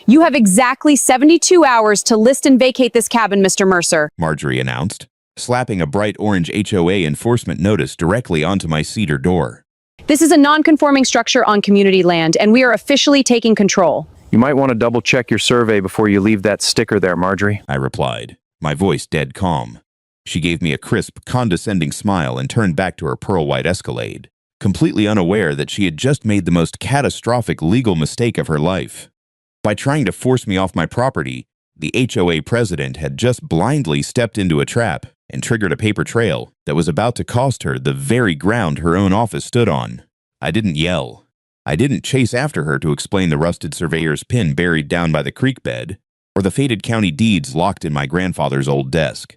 You have exactly 72 hours to list and vacate this cabin, Mr. Mercer, Marjorie announced, slapping a bright orange HOA enforcement notice directly onto my cedar door. This is a non-conforming structure on community land, and we are officially taking control. You might want to double-check your survey before you leave that sticker there, Marjorie, I replied, my voice dead calm. She gave me a crisp, condescending smile and turned back to her pearl-white Escalade, completely unaware that she had just made the most catastrophic legal mistake of her life. By trying to force me off my property, the HOA president had just blindly stepped into a trap and triggered a paper trail that was about to cost her the very ground her own office stood on. I didn't yell. I didn't chase after her to explain the rusted surveyor's pin buried down by the creek bed, or the faded county deeds locked in my grandfather's old desk.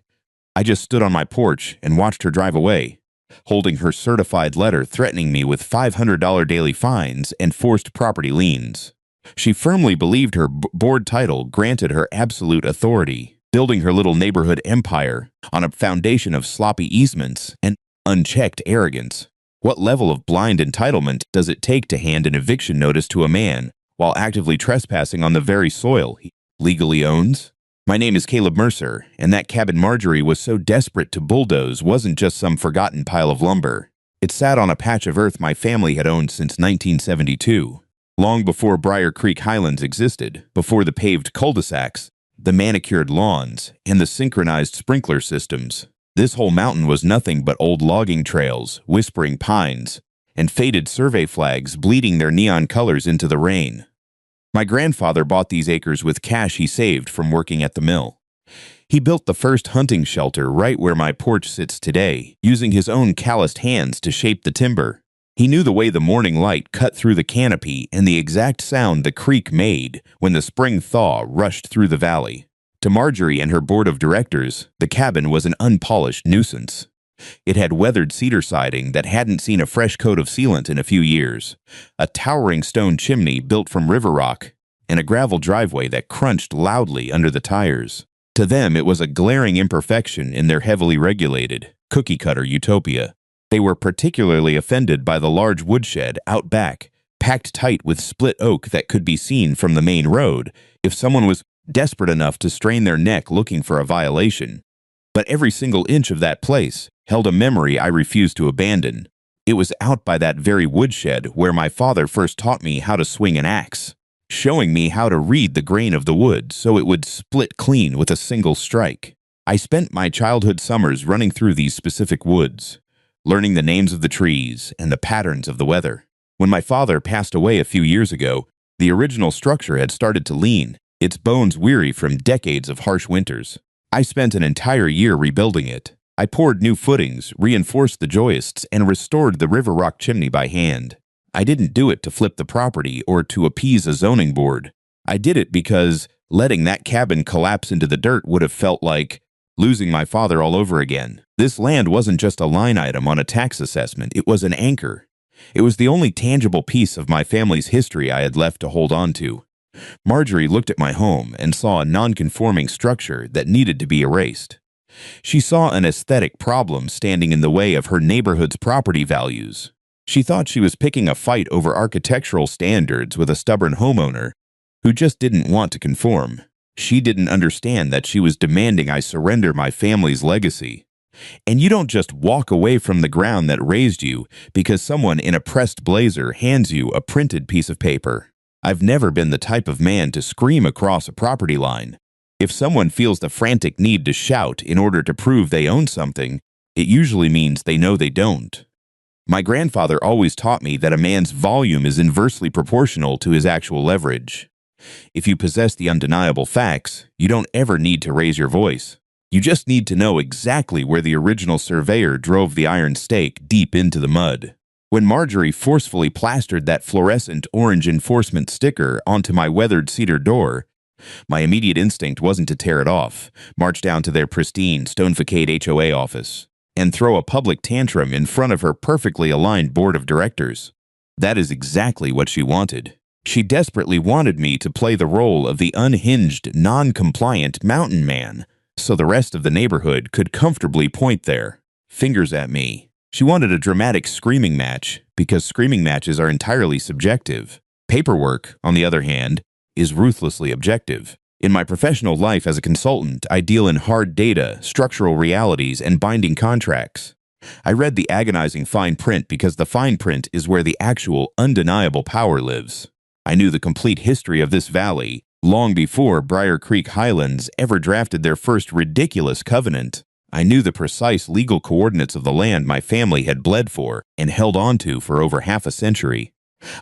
I just stood on my porch and watched her drive away, holding her certified letter threatening me with $500 daily fines and forced property liens. She firmly believed her board title granted her absolute authority, building her little neighborhood empire on a foundation of sloppy easements and unchecked arrogance. What level of blind entitlement does it take to hand an eviction notice to a man while actively trespassing on the very soil he legally owns? My name is Caleb Mercer, and that cabin Marjorie was so desperate to bulldoze wasn't just some forgotten pile of lumber. It sat on a patch of earth my family had owned since 1972, long before Briar Creek Highlands existed, before the paved cul-de-sacs, the manicured lawns, and the synchronized sprinkler systems. This whole mountain was nothing but old logging trails, whispering pines, and faded survey flags bleeding their neon colors into the rain. My grandfather bought these acres with cash he saved from working at the mill. He built the first hunting shelter right where my porch sits today, using his own calloused hands to shape the timber. He knew the way the morning light cut through the canopy and the exact sound the creek made when the spring thaw rushed through the valley. To Marjorie and her board of directors, the cabin was an unpolished nuisance. It had weathered cedar siding that hadn't seen a fresh coat of sealant in a few years, a towering stone chimney built from river rock, and a gravel driveway that crunched loudly under the tires. To them, it was a glaring imperfection in their heavily regulated, cookie-cutter utopia. They were particularly offended by the large woodshed out back, packed tight with split oak that could be seen from the main road if someone was desperate enough to strain their neck looking for a violation. But every single inch of that place held a memory I refused to abandon. It was out by that very woodshed where my father first taught me how to swing an axe, showing me how to read the grain of the wood so it would split clean with a single strike. I spent my childhood summers running through these specific woods, learning the names of the trees and the patterns of the weather. When my father passed away a few years ago, the original structure had started to lean, its bones weary from decades of harsh winters. I spent an entire year rebuilding it. I poured new footings, reinforced the joists, and restored the river rock chimney by hand. I didn't do it to flip the property or to appease a zoning board. I did it because letting that cabin collapse into the dirt would have felt like losing my father all over again. This land wasn't just a line item on a tax assessment, it was an anchor. It was the only tangible piece of my family's history I had left to hold on to. Marjorie looked at my home and saw a non-conforming structure that needed to be erased. She saw an aesthetic problem standing in the way of her neighborhood's property values. She thought she was picking a fight over architectural standards with a stubborn homeowner who just didn't want to conform. She didn't understand that she was demanding I surrender my family's legacy. And you don't just walk away from the ground that raised you because someone in a pressed blazer hands you a printed piece of paper. I've never been the type of man to scream across a property line. If someone feels the frantic need to shout in order to prove they own something, it usually means they know they don't. My grandfather always taught me that a man's volume is inversely proportional to his actual leverage. If you possess the undeniable facts, you don't ever need to raise your voice. You just need to know exactly where the original surveyor drove the iron stake deep into the mud. When Marjorie forcefully plastered that fluorescent orange enforcement sticker onto my weathered cedar door, my immediate instinct wasn't to tear it off, march down to their pristine, stone-facade HOA office, and throw a public tantrum in front of her perfectly aligned board of directors. That is exactly what she wanted. She desperately wanted me to play the role of the unhinged, non-compliant mountain man, so the rest of the neighborhood could comfortably point their fingers at me. She wanted a dramatic screaming match, because screaming matches are entirely subjective. Paperwork, on the other hand, is ruthlessly objective. In my professional life as a consultant, I deal in hard data, structural realities, and binding contracts. I read the agonizing fine print because the fine print is where the actual, undeniable power lives. I knew the complete history of this valley long before Briar Creek Highlands ever drafted their first ridiculous covenant. I knew the precise legal coordinates of the land my family had bled for and held onto for over half a century.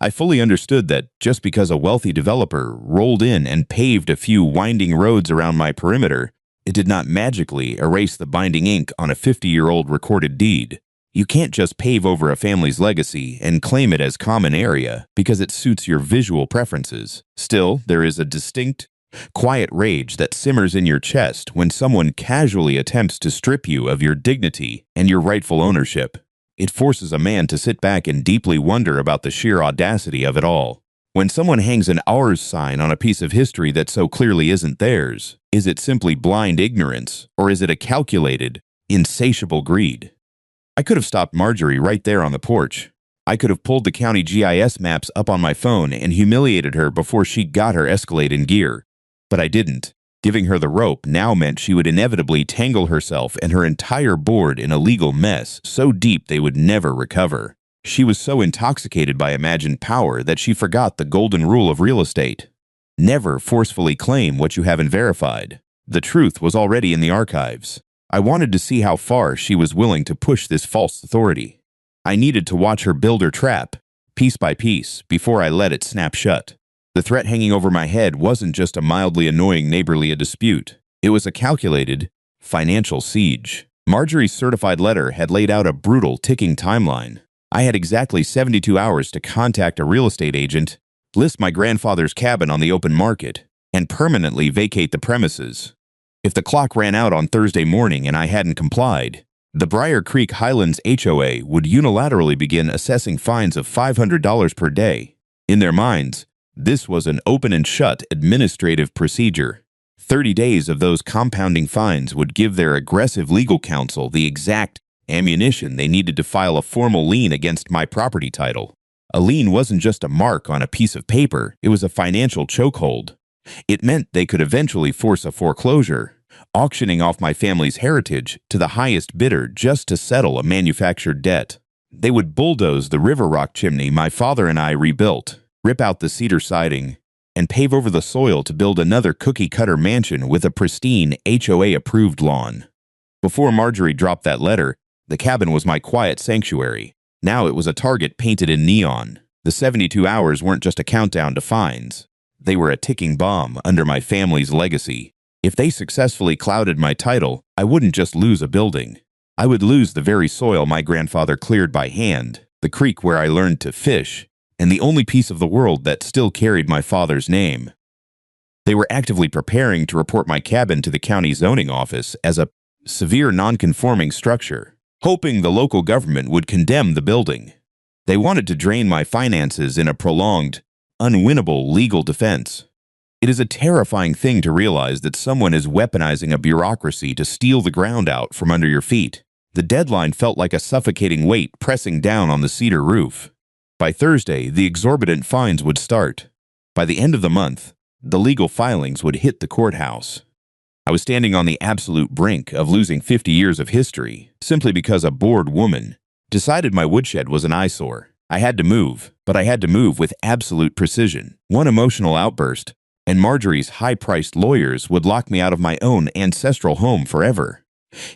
I fully understood that just because a wealthy developer rolled in and paved a few winding roads around my perimeter, it did not magically erase the binding ink on a 50-year-old recorded deed. You can't just pave over a family's legacy and claim it as common area because it suits your visual preferences. Still, there is a distinct, quiet rage that simmers in your chest when someone casually attempts to strip you of your dignity and your rightful ownership. It forces a man to sit back and deeply wonder about the sheer audacity of it all. When someone hangs an ours sign on a piece of history that so clearly isn't theirs, is it simply blind ignorance, or is it a calculated, insatiable greed? I could have stopped Marjorie right there on the porch. I could have pulled the county GIS maps up on my phone and humiliated her before she got her Escalade in gear. But I didn't. Giving her the rope now meant she would inevitably tangle herself and her entire board in a legal mess so deep they would never recover. She was so intoxicated by imagined power that she forgot the golden rule of real estate. Never forcefully claim what you haven't verified. The truth was already in the archives. I wanted to see how far she was willing to push this false authority. I needed to watch her build her trap, piece by piece, before I let it snap shut. The threat hanging over my head wasn't just a mildly annoying neighborly dispute. It was a calculated, financial siege. Marjorie's certified letter had laid out a brutal, ticking timeline. I had exactly 72 hours to contact a real estate agent, list my grandfather's cabin on the open market, and permanently vacate the premises. If the clock ran out on Thursday morning and I hadn't complied, the Briar Creek Highlands HOA would unilaterally begin assessing fines of $500 per day. In their minds, this was an open and shut administrative procedure. 30 days of those compounding fines would give their aggressive legal counsel the exact ammunition they needed to file a formal lien against my property title. A lien wasn't just a mark on a piece of paper, it was a financial chokehold. It meant they could eventually force a foreclosure, auctioning off my family's heritage to the highest bidder just to settle a manufactured debt. They would bulldoze the river rock chimney my father and I rebuilt, rip out the cedar siding, and pave over the soil to build another cookie-cutter mansion with a pristine HOA-approved lawn. Before Marjorie dropped that letter, the cabin was my quiet sanctuary. Now it was a target painted in neon. The 72 hours weren't just a countdown to fines. They were a ticking bomb under my family's legacy. If they successfully clouded my title, I wouldn't just lose a building. I would lose the very soil my grandfather cleared by hand, the creek where I learned to fish, and the only piece of the world that still carried my father's name. They were actively preparing to report my cabin to the county zoning office as a severe non-conforming structure, hoping the local government would condemn the building. They wanted to drain my finances in a prolonged, unwinnable legal defense. It is a terrifying thing to realize that someone is weaponizing a bureaucracy to steal the ground out from under your feet. The deadline felt like a suffocating weight pressing down on the cedar roof. By Thursday, the exorbitant fines would start. By the end of the month, the legal filings would hit the courthouse. I was standing on the absolute brink of losing 50 years of history simply because a bored woman decided my woodshed was an eyesore. I had to move, but I had to move with absolute precision. One emotional outburst, and Marjorie's high-priced lawyers would lock me out of my own ancestral home forever.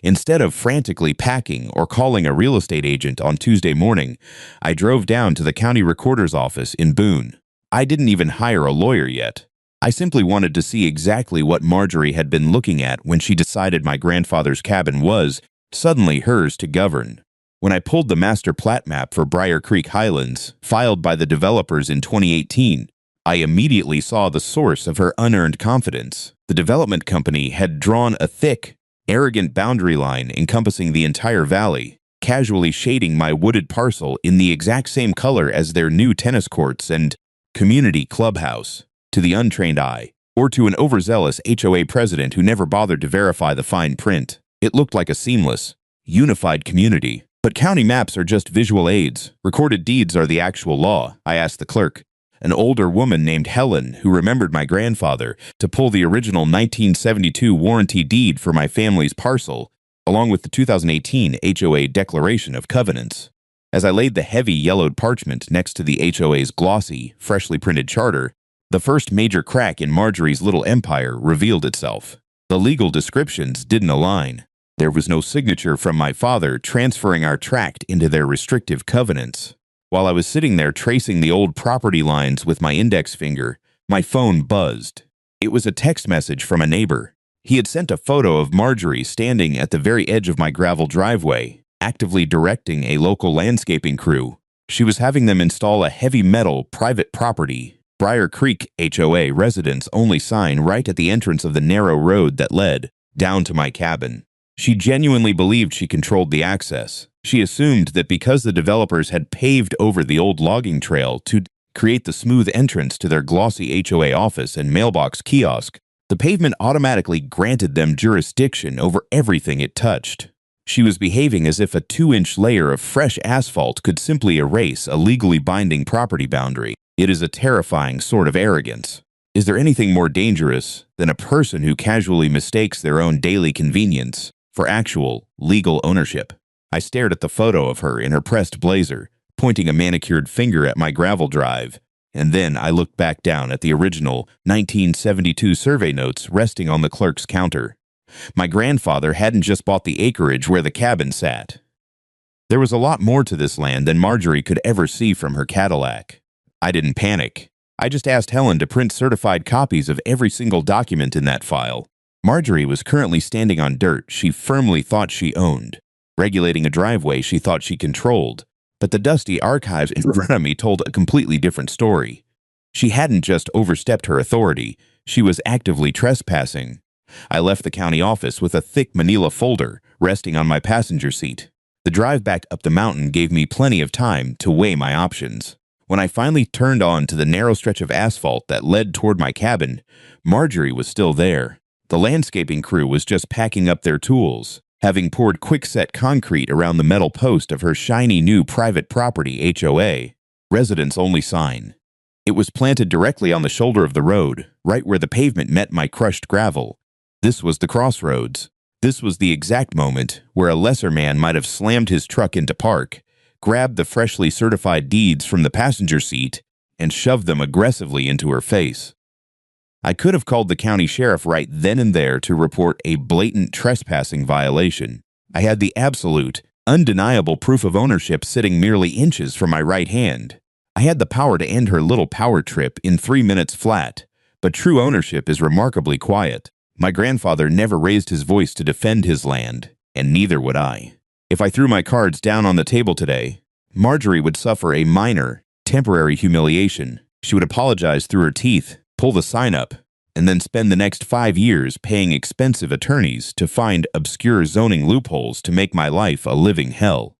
Instead of frantically packing or calling a real estate agent on Tuesday morning, I drove down to the county recorder's office in Boone. I didn't even hire a lawyer yet. I simply wanted to see exactly what Marjorie had been looking at when she decided my grandfather's cabin was suddenly hers to govern. When I pulled the master plat map for Briar Creek Highlands, filed by the developers in 2018, I immediately saw the source of her unearned confidence. The development company had drawn a thick, arrogant boundary line encompassing the entire valley, casually shading my wooded parcel in the exact same color as their new tennis courts and community clubhouse. To the untrained eye, or to an overzealous HOA president who never bothered to verify the fine print, it looked like a seamless, unified community. But county maps are just visual aids. Recorded deeds are the actual law, I asked the clerk. an older woman named Helen who remembered my grandfather to pull the original 1972 warranty deed for my family's parcel, along with the 2018 HOA Declaration of Covenants. As I laid the heavy yellowed parchment next to the HOA's glossy, freshly printed charter, the first major crack in Marjorie's little empire revealed itself. The legal descriptions didn't align. There was no signature from my father transferring our tract into their restrictive covenants. While I was sitting there tracing the old property lines with my index finger, my phone buzzed. It was a text message from a neighbor. He had sent a photo of Marjorie standing at the very edge of my gravel driveway, actively directing a local landscaping crew. She was having them install a heavy metal private property, Briar Creek HOA residence only sign right at the entrance of the narrow road that led down to my cabin. She genuinely believed she controlled the access. She assumed that because the developers had paved over the old logging trail to create the smooth entrance to their glossy HOA office and mailbox kiosk, the pavement automatically granted them jurisdiction over everything it touched. She was behaving as if a 2-inch layer of fresh asphalt could simply erase a legally binding property boundary. It is a terrifying sort of arrogance. Is there anything more dangerous than a person who casually mistakes their own daily convenience for actual, legal ownership? I stared at the photo of her in her pressed blazer, pointing a manicured finger at my gravel drive, and then I looked back down at the original 1972 survey notes resting on the clerk's counter. My grandfather hadn't just bought the acreage where the cabin sat. There was a lot more to this land than Marjorie could ever see from her Cadillac. I didn't panic. I just asked Helen to print certified copies of every single document in that file. Marjorie was currently standing on dirt she firmly thought she owned, regulating a driveway she thought she controlled, but the dusty archives in front of me told a completely different story. She hadn't just overstepped her authority, she was actively trespassing. I left the county office with a thick manila folder resting on my passenger seat. The drive back up the mountain gave me plenty of time to weigh my options. When I finally turned on to the narrow stretch of asphalt that led toward my cabin, Marjorie was still there. The landscaping crew was just packing up their tools, having poured quick-set concrete around the metal post of her shiny new private property HOA, residence-only sign. It was planted directly on the shoulder of the road, right where the pavement met my crushed gravel. This was the crossroads. This was the exact moment where a lesser man might have slammed his truck into park, grabbed the freshly certified deeds from the passenger seat, and shoved them aggressively into her face. I could have called the county sheriff right then and there to report a blatant trespassing violation. I had the absolute, undeniable proof of ownership sitting merely inches from my right hand. I had the power to end her little power trip in 3 minutes flat, but true ownership is remarkably quiet. My grandfather never raised his voice to defend his land, and neither would I. If I threw my cards down on the table today, Marjorie would suffer a minor, temporary humiliation. She would apologize through her teeth, pull the sign up, and then spend the next 5 years paying expensive attorneys to find obscure zoning loopholes to make my life a living hell.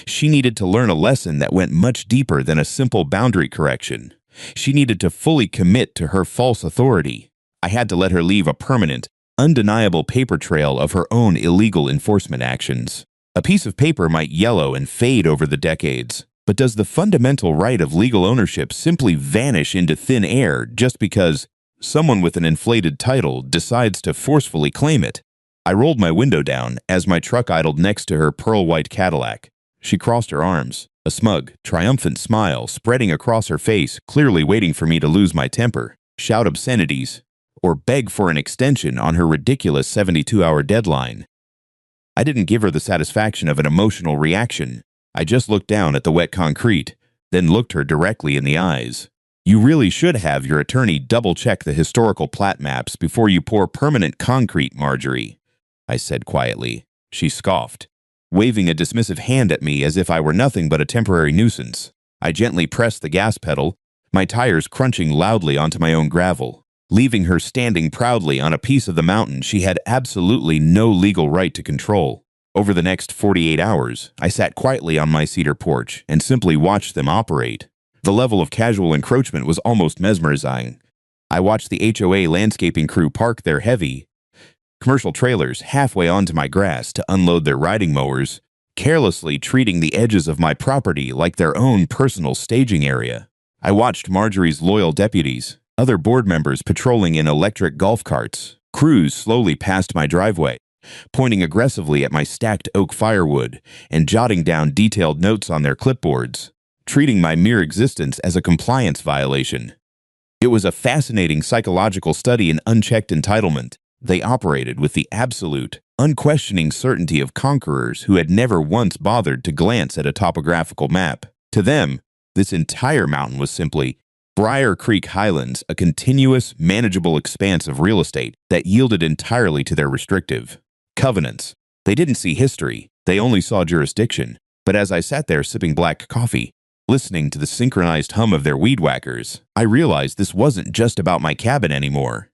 She needed to learn a lesson that went much deeper than a simple boundary correction. She needed to fully commit to her false authority. I had to let her leave a permanent, undeniable paper trail of her own illegal enforcement actions. A piece of paper might yellow and fade over the decades, but does the fundamental right of legal ownership simply vanish into thin air just because someone with an inflated title decides to forcefully claim it? I rolled my window down as my truck idled next to her pearl-white Cadillac. She crossed her arms, a smug, triumphant smile spreading across her face, clearly waiting for me to lose my temper, shout obscenities, or beg for an extension on her ridiculous 72-hour deadline. I didn't give her the satisfaction of an emotional reaction. I just looked down at the wet concrete, then looked her directly in the eyes. You really should have your attorney double-check the historical plat maps before you pour permanent concrete, Marjorie, I said quietly. She scoffed, waving a dismissive hand at me as if I were nothing but a temporary nuisance. I gently pressed the gas pedal, my tires crunching loudly onto my own gravel, leaving her standing proudly on a piece of the mountain she had absolutely no legal right to control. Over the next 48 hours, I sat quietly on my cedar porch and simply watched them operate. The level of casual encroachment was almost mesmerizing. I watched the HOA landscaping crew park their heavy commercial trailers halfway onto my grass to unload their riding mowers, carelessly treating the edges of my property like their own personal staging area. I watched Marjorie's loyal deputies, other board members patrolling in electric golf carts, cruise slowly past my driveway, pointing aggressively at my stacked oak firewood and jotting down detailed notes on their clipboards, treating my mere existence as a compliance violation. It was a fascinating psychological study in unchecked entitlement. They operated with the absolute, unquestioning certainty of conquerors who had never once bothered to glance at a topographical map. To them, this entire mountain was simply Briar Creek Highlands, a continuous, manageable expanse of real estate that yielded entirely to their restrictive covenants. They didn't see history, they only saw jurisdiction. But as I sat there sipping black coffee, listening to the synchronized hum of their weed whackers, I realized this wasn't just about my cabin anymore.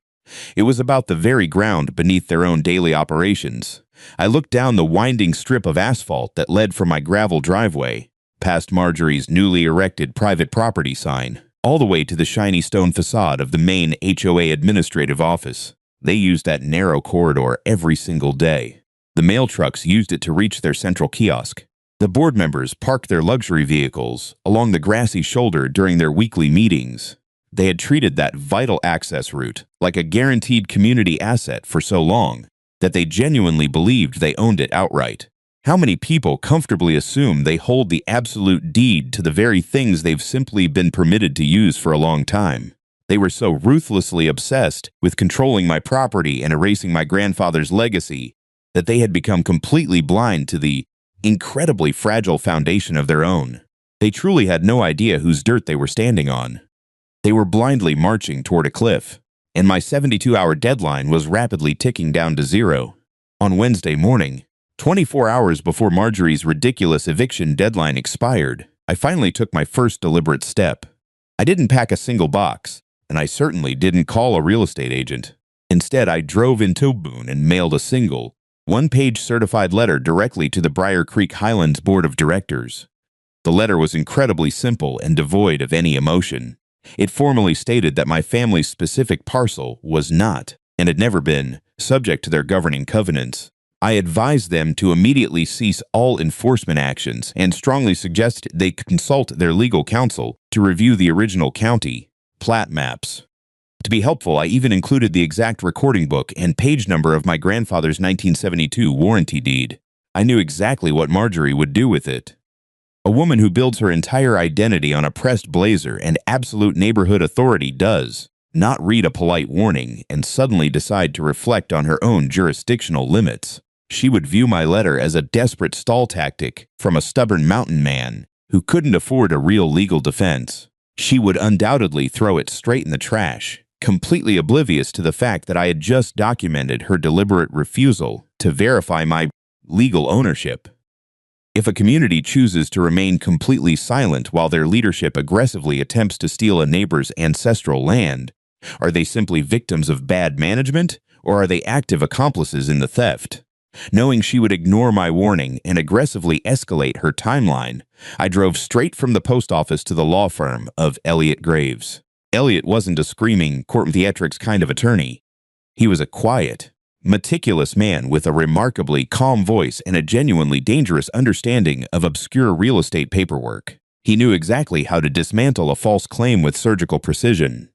It was about the very ground beneath their own daily operations. I looked down the winding strip of asphalt that led from my gravel driveway, past Marjorie's newly erected private property sign, all the way to the shiny stone facade of the main HOA administrative office. They used that narrow corridor every single day. The mail trucks used it to reach their central kiosk. The board members parked their luxury vehicles along the grassy shoulder during their weekly meetings. They had treated that vital access route like a guaranteed community asset for so long that they genuinely believed they owned it outright. How many people comfortably assume they hold the absolute deed to the very things they've simply been permitted to use for a long time? They were so ruthlessly obsessed with controlling my property and erasing my grandfather's legacy that they had become completely blind to the incredibly fragile foundation of their own. They truly had no idea whose dirt they were standing on. They were blindly marching toward a cliff, and my 72-hour deadline was rapidly ticking down to zero. On Wednesday morning, 24 hours before Marjorie's ridiculous eviction deadline expired, I finally took my first deliberate step. I didn't pack a single box, and I certainly didn't call a real estate agent. Instead, I drove into Boone and mailed a single, one-page certified letter directly to the Briar Creek Highlands Board of Directors. The letter was incredibly simple and devoid of any emotion. It formally stated that my family's specific parcel was not, and had never been, subject to their governing covenants. I advised them to immediately cease all enforcement actions and strongly suggested they consult their legal counsel to review the original county plat maps. To be helpful, I even included the exact recording book and page number of my grandfather's 1972 warranty deed. I knew exactly what Marjorie would do with it. A woman who builds her entire identity on a pressed blazer and absolute neighborhood authority does not read a polite warning and suddenly decide to reflect on her own jurisdictional limits. She would view my letter as a desperate stall tactic from a stubborn mountain man who couldn't afford a real legal defense. She would undoubtedly throw it straight in the trash, completely oblivious to the fact that I had just documented her deliberate refusal to verify my legal ownership. If a community chooses to remain completely silent while their leadership aggressively attempts to steal a neighbor's ancestral land, are they simply victims of bad management, or are they active accomplices in the theft? Knowing she would ignore my warning and aggressively escalate her timeline, I drove straight from the post office to the law firm of Elliot Graves. Elliot wasn't a screaming, court theatrics kind of attorney. He was a quiet, meticulous man with a remarkably calm voice and a genuinely dangerous understanding of obscure real estate paperwork. He knew exactly how to dismantle a false claim with surgical precision.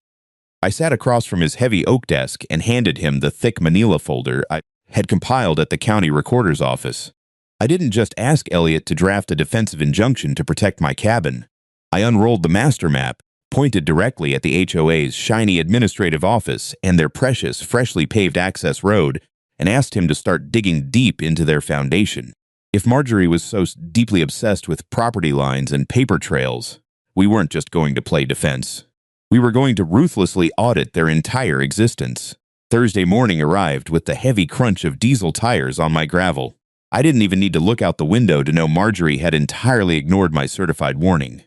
I sat across from his heavy oak desk and handed him the thick manila folder I had compiled at the county recorder's office. I didn't just ask Elliot to draft a defensive injunction to protect my cabin. I unrolled the master map, pointed directly at the HOA's shiny administrative office and their precious, freshly paved access road, and asked him to start digging deep into their foundation. If Marjorie was so deeply obsessed with property lines and paper trails, we weren't just going to play defense. We were going to ruthlessly audit their entire existence. Thursday morning arrived with the heavy crunch of diesel tires on my gravel. I didn't even need to look out the window to know Marjorie had entirely ignored my certified warning.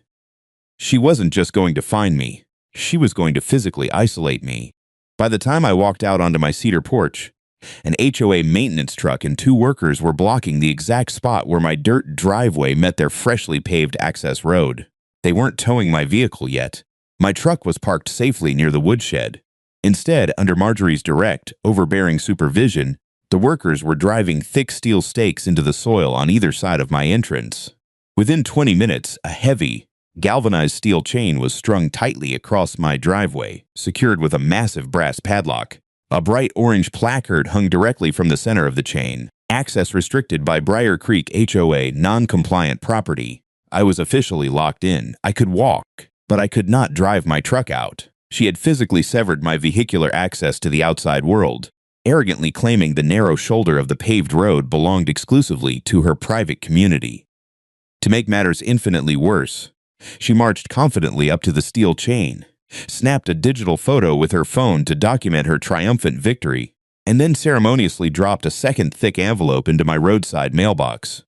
She wasn't just going to find me, she was going to physically isolate me. By the time I walked out onto my cedar porch, an HOA maintenance truck and 2 workers were blocking the exact spot where my dirt driveway met their freshly paved access road. They weren't towing my vehicle yet. My truck was parked safely near the woodshed. Instead, under Marjorie's direct, overbearing supervision, the workers were driving thick steel stakes into the soil on either side of my entrance. Within 20 minutes, a heavy, galvanized steel chain was strung tightly across my driveway, secured with a massive brass padlock. A bright orange placard hung directly from the center of the chain. Access restricted by Briar Creek HOA non-compliant property. I was officially locked in. I could walk, but I could not drive my truck out. She had physically severed my vehicular access to the outside world, arrogantly claiming the narrow shoulder of the paved road belonged exclusively to her private community. To make matters infinitely worse, she marched confidently up to the steel chain, snapped a digital photo with her phone to document her triumphant victory, and then ceremoniously dropped a second thick envelope into my roadside mailbox.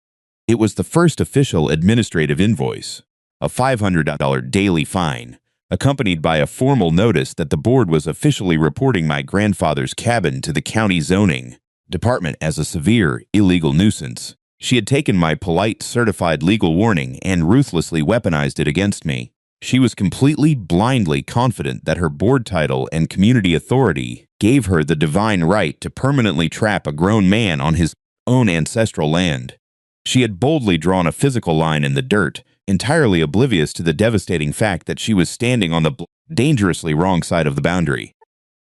It was the first official administrative invoice, a $500 daily fine, accompanied by a formal notice that the board was officially reporting my grandfather's cabin to the county zoning department as a severe, illegal nuisance. She had taken my polite, certified legal warning and ruthlessly weaponized it against me. She was completely, blindly confident that her board title and community authority gave her the divine right to permanently trap a grown man on his own ancestral land. She had boldly drawn a physical line in the dirt, entirely oblivious to the devastating fact that she was standing on the dangerously wrong side of the boundary.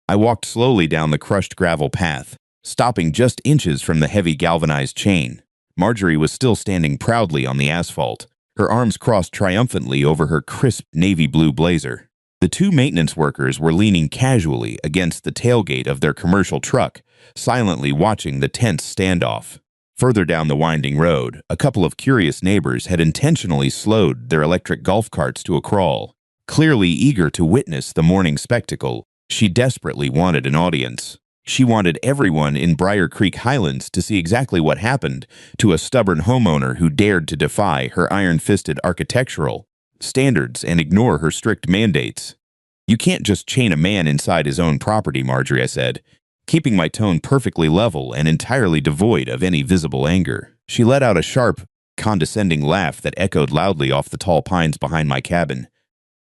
I walked slowly down the crushed gravel path, stopping just inches from the heavy galvanized chain. Marjorie was still standing proudly on the asphalt, her arms crossed triumphantly over her crisp navy blue blazer. The two maintenance workers were leaning casually against the tailgate of their commercial truck, silently watching the tense standoff. Further down the winding road, a couple of curious neighbors had intentionally slowed their electric golf carts to a crawl, clearly eager to witness the morning spectacle. She desperately wanted an audience. She wanted everyone in Briar Creek Highlands to see exactly what happened to a stubborn homeowner who dared to defy her iron-fisted architectural standards and ignore her strict mandates. "You can't just chain a man inside his own property, Marjorie," I said, keeping my tone perfectly level and entirely devoid of any visible anger. She let out a sharp, condescending laugh that echoed loudly off the tall pines behind my cabin.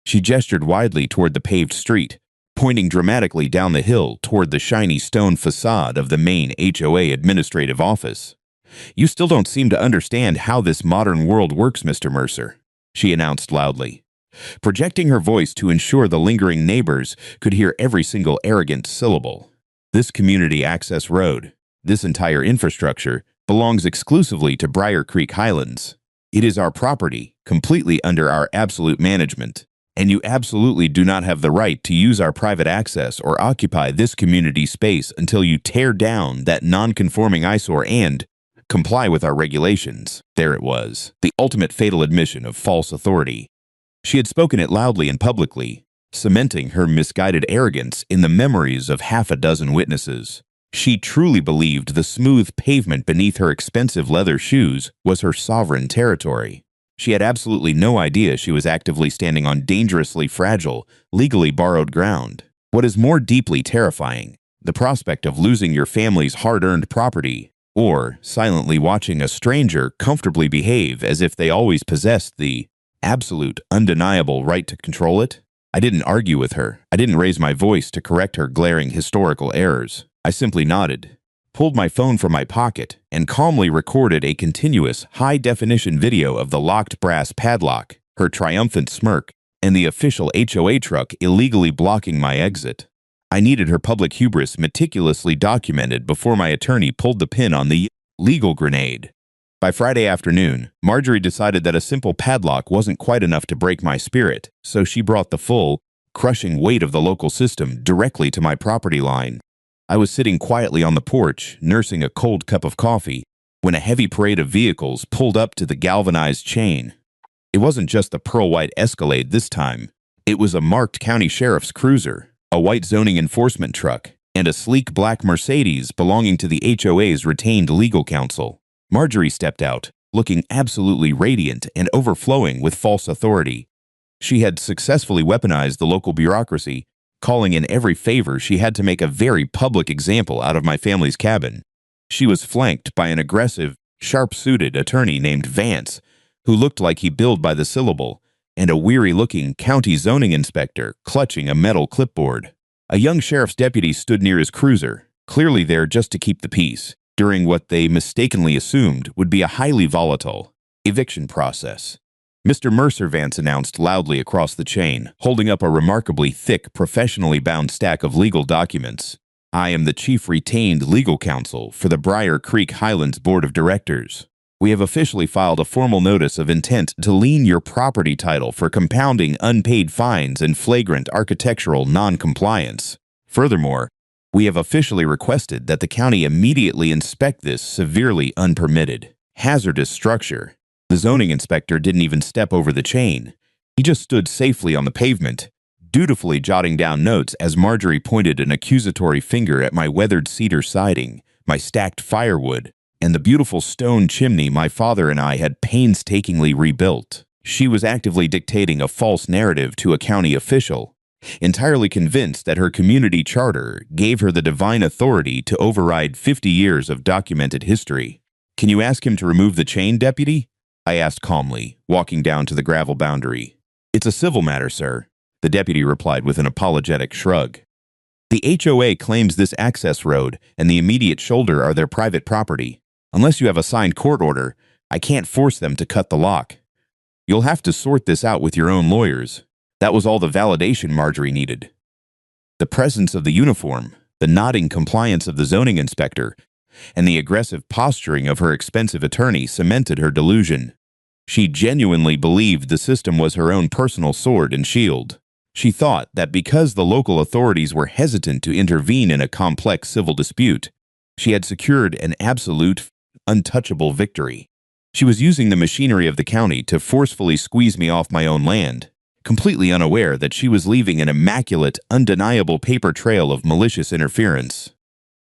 She gestured widely toward the paved street, pointing dramatically down the hill toward the shiny stone facade of the main HOA administrative office. "You still don't seem to understand how this modern world works, Mr. Mercer," she announced loudly, projecting her voice to ensure the lingering neighbors could hear every single arrogant syllable. "This community access road, this entire infrastructure, belongs exclusively to Briar Creek Highlands. It is our property, completely under our absolute management. And you absolutely do not have the right to use our private access or occupy this community space until you tear down that non-conforming eyesore and comply with our regulations." There it was, the ultimate fatal admission of false authority. She had spoken it loudly and publicly, cementing her misguided arrogance in the memories of half a dozen witnesses. She truly believed the smooth pavement beneath her expensive leather shoes was her sovereign territory. She had absolutely no idea she was actively standing on dangerously fragile, legally borrowed ground. What is more deeply terrifying, the prospect of losing your family's hard-earned property, or silently watching a stranger comfortably behave as if they always possessed the absolute, undeniable right to control it? I didn't argue with her. I didn't raise my voice to correct her glaring historical errors. I simply nodded, pulled my phone from my pocket, and calmly recorded a continuous, high-definition video of the locked brass padlock, her triumphant smirk, and the official HOA truck illegally blocking my exit. I needed her public hubris meticulously documented before my attorney pulled the pin on the legal grenade. By Friday afternoon, Marjorie decided that a simple padlock wasn't quite enough to break my spirit, so she brought the full, crushing weight of the local system directly to my property line. I was sitting quietly on the porch, nursing a cold cup of coffee, when a heavy parade of vehicles pulled up to the galvanized chain. It wasn't just the pearl-white Escalade this time. It was a marked county sheriff's cruiser, a white zoning enforcement truck, and a sleek black Mercedes belonging to the HOA's retained legal counsel. Marjorie stepped out, looking absolutely radiant and overflowing with false authority. She had successfully weaponized the local bureaucracy, calling in every favor she had to make a very public example out of my family's cabin. She was flanked by an aggressive, sharp-suited attorney named Vance, who looked like he billed by the syllable, and a weary-looking county zoning inspector clutching a metal clipboard. A young sheriff's deputy stood near his cruiser, clearly there just to keep the peace, during what they mistakenly assumed would be a highly volatile eviction process. Mr. Mercer, Vance announced loudly across the chain, holding up a remarkably thick, professionally bound stack of legal documents. I am the chief retained legal counsel for the Briar Creek Highlands Board of Directors. We have officially filed a formal notice of intent to lien your property title for compounding unpaid fines and flagrant architectural non-compliance. Furthermore, we have officially requested that the county immediately inspect this severely unpermitted, hazardous structure. The zoning inspector didn't even step over the chain. He just stood safely on the pavement, dutifully jotting down notes as Marjorie pointed an accusatory finger at my weathered cedar siding, my stacked firewood, and the beautiful stone chimney my father and I had painstakingly rebuilt. She was actively dictating a false narrative to a county official, entirely convinced that her community charter gave her the divine authority to override 50 years of documented history. "Can you ask him to remove the chain, deputy?" I asked calmly, walking down to the gravel boundary. "It's a civil matter, sir," the deputy replied with an apologetic shrug. "The HOA claims this access road and the immediate shoulder are their private property. Unless you have a signed court order, I can't force them to cut the lock. You'll have to sort this out with your own lawyers." That was all the validation Marjorie needed. The presence of the uniform, the nodding compliance of the zoning inspector, and the aggressive posturing of her expensive attorney cemented her delusion. She genuinely believed the system was her own personal sword and shield. She thought that because the local authorities were hesitant to intervene in a complex civil dispute, she had secured an absolute, untouchable victory. She was using the machinery of the county to forcefully squeeze me off my own land, completely unaware that she was leaving an immaculate, undeniable paper trail of malicious interference.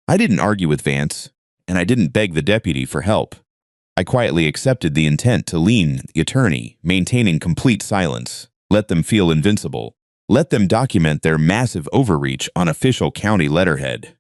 I didn't argue with Vance, and I didn't beg the deputy for help. I quietly accepted the intent to lien the attorney, maintaining complete silence. Let them feel invincible. Let them document their massive overreach on official county letterhead.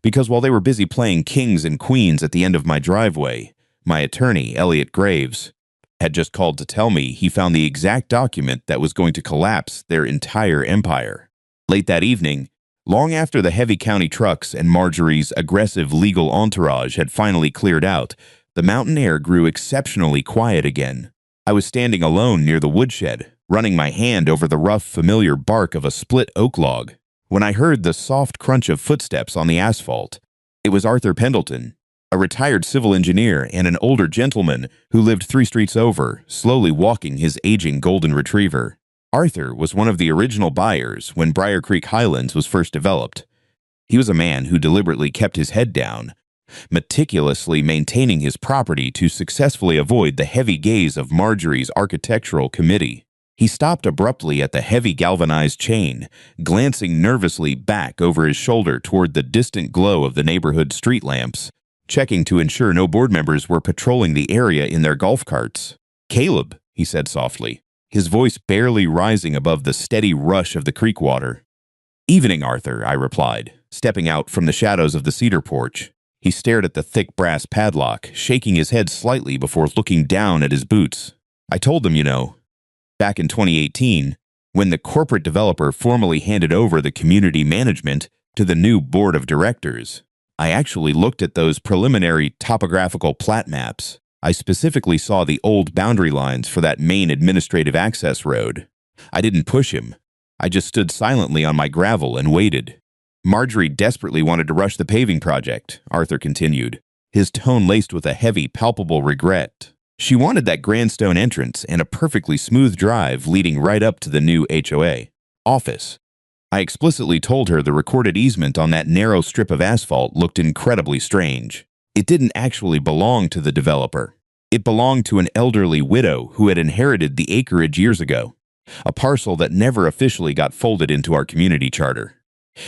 Because while they were busy playing kings and queens at the end of my driveway, my attorney, Elliot Graves, had just called to tell me he found the exact document that was going to collapse their entire empire. Late that evening, long after the heavy county trucks and Marjorie's aggressive legal entourage had finally cleared out, the mountain air grew exceptionally quiet again. I was standing alone near the woodshed, running my hand over the rough, familiar bark of a split oak log, when I heard the soft crunch of footsteps on the asphalt. It was Arthur Pendleton, a retired civil engineer and an older gentleman who lived 3 streets over, slowly walking his aging golden retriever. Arthur was one of the original buyers when Briar Creek Highlands was first developed. He was a man who deliberately kept his head down, meticulously maintaining his property to successfully avoid the heavy gaze of Marjorie's architectural committee. He stopped abruptly at the heavy galvanized chain, glancing nervously back over his shoulder toward the distant glow of the neighborhood street lamps, checking to ensure no board members were patrolling the area in their golf carts. "Caleb," he said softly, his voice barely rising above the steady rush of the creek water. "Evening, Arthur," I replied, stepping out from the shadows of the cedar porch. He stared at the thick brass padlock, shaking his head slightly before looking down at his boots. "I told them, back in 2018, when the corporate developer formally handed over the community management to the new board of directors. I actually looked at those preliminary topographical plat maps. I specifically saw the old boundary lines for that main administrative access road. I didn't push him. I just stood silently on my gravel and waited. Marjorie desperately wanted to rush the paving project," Arthur continued, his tone laced with a heavy, palpable regret. "She wanted that grand stone entrance and a perfectly smooth drive leading right up to the new HOA office. I explicitly told her the recorded easement on that narrow strip of asphalt looked incredibly strange. It didn't actually belong to the developer. It belonged to an elderly widow who had inherited the acreage years ago, a parcel that never officially got folded into our community charter.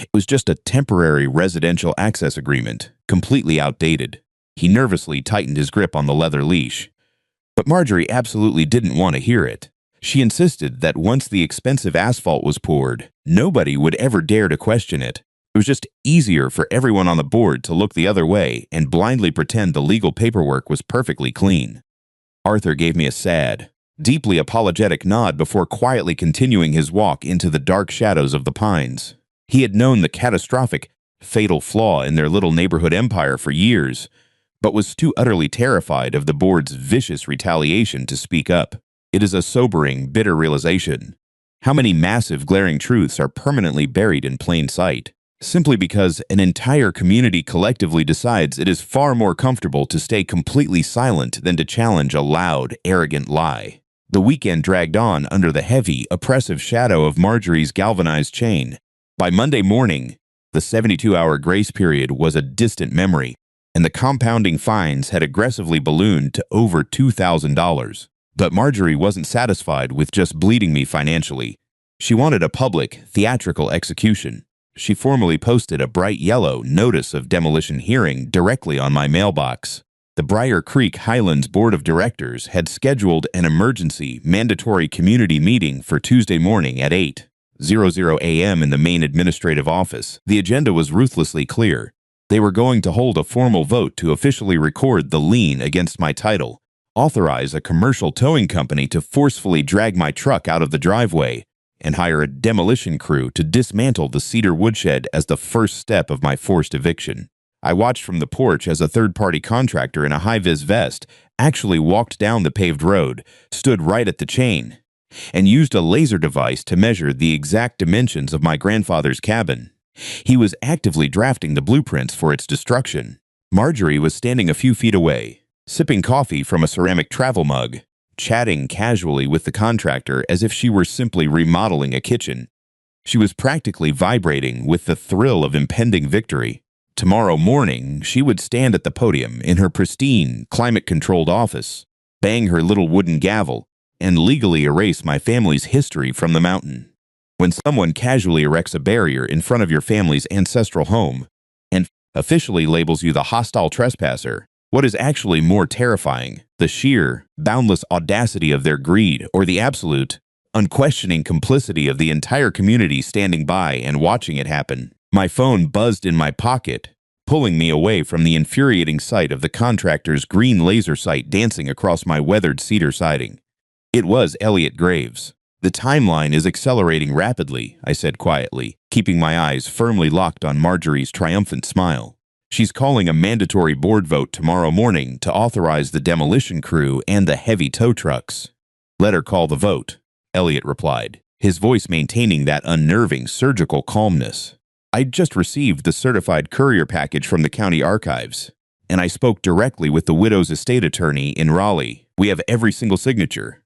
It was just a temporary residential access agreement, completely outdated." He nervously tightened his grip on the leather leash. But Marjorie absolutely didn't want to hear it. She insisted that once the expensive asphalt was poured, nobody would ever dare to question it. It was just easier for everyone on the board to look the other way and blindly pretend the legal paperwork was perfectly clean. Arthur gave me a sad, deeply apologetic nod before quietly continuing his walk into the dark shadows of the pines. He had known the catastrophic, fatal flaw in their little neighborhood empire for years, but was too utterly terrified of the board's vicious retaliation to speak up. It is a sobering, bitter realization. How many massive, glaring truths are permanently buried in plain sight, simply because an entire community collectively decides it is far more comfortable to stay completely silent than to challenge a loud, arrogant lie. The weekend dragged on under the heavy, oppressive shadow of Marjorie's galvanized chain. By Monday morning, the 72-hour grace period was a distant memory, and the compounding fines had aggressively ballooned to over $2,000. But Marjorie wasn't satisfied with just bleeding me financially. She wanted a public, theatrical execution. She formally posted a bright yellow notice of demolition hearing directly on my mailbox. The Briar Creek Highlands Board of Directors had scheduled an emergency, mandatory community meeting for Tuesday morning at 8:00 a.m. in the main administrative office. The agenda was ruthlessly clear. They were going to hold a formal vote to officially record the lien against my title, authorize a commercial towing company to forcefully drag my truck out of the driveway, and hire a demolition crew to dismantle the cedar woodshed as the first step of my forced eviction. I watched from the porch as a third-party contractor in a high-vis vest actually walked down the paved road, stood right at the chain, and used a laser device to measure the exact dimensions of my grandfather's cabin. He was actively drafting the blueprints for its destruction. Marjorie was standing a few feet away, sipping coffee from a ceramic travel mug, chatting casually with the contractor as if she were simply remodeling a kitchen. She was practically vibrating with the thrill of impending victory. Tomorrow morning, she would stand at the podium in her pristine, climate-controlled office, bang her little wooden gavel, and legally erase my family's history from the mountain. When someone casually erects a barrier in front of your family's ancestral home and officially labels you the hostile trespasser, what is actually more terrifying, the sheer, boundless audacity of their greed or the absolute, unquestioning complicity of the entire community standing by and watching it happen? My phone buzzed in my pocket, pulling me away from the infuriating sight of the contractor's green laser sight dancing across my weathered cedar siding. It was Elliot Graves. "The timeline is accelerating rapidly," I said quietly, keeping my eyes firmly locked on Marjorie's triumphant smile. "She's calling a mandatory board vote tomorrow morning to authorize the demolition crew and the heavy tow trucks." "Let her call the vote," Elliot replied, his voice maintaining that unnerving surgical calmness. "I'd just received the certified courier package from the county archives, and I spoke directly with the widow's estate attorney in Raleigh. We have every single signature.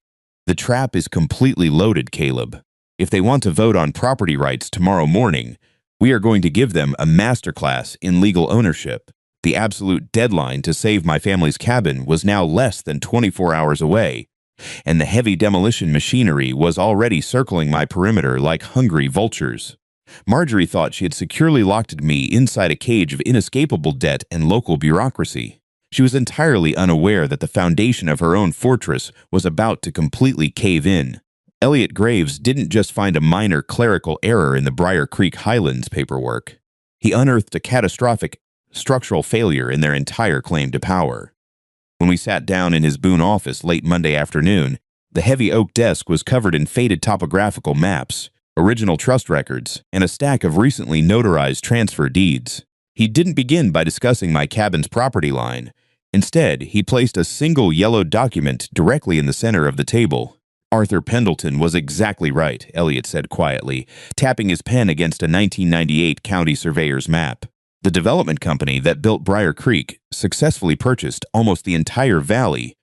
The trap is completely loaded, Caleb. If they want to vote on property rights tomorrow morning, we are going to give them a masterclass in legal ownership. The absolute deadline to save my family's cabin was now less than 24 hours away, and the heavy demolition machinery was already circling my perimeter like hungry vultures." Marjorie thought she had securely locked me inside a cage of inescapable debt and local bureaucracy. She was entirely unaware that the foundation of her own fortress was about to completely cave in. Elliot Graves didn't just find a minor clerical error in the Briar Creek Highlands paperwork. He unearthed a catastrophic structural failure in their entire claim to power. When we sat down in his Boone office late Monday afternoon, the heavy oak desk was covered in faded topographical maps, original trust records, and a stack of recently notarized transfer deeds. He didn't begin by discussing my cabin's property line. Instead, he placed a single yellow document directly in the center of the table. "Arthur Pendleton was exactly right," Elliot said quietly, tapping his pen against a 1998 county surveyor's map. "The development company that built Briar Creek successfully purchased almost the entire valley,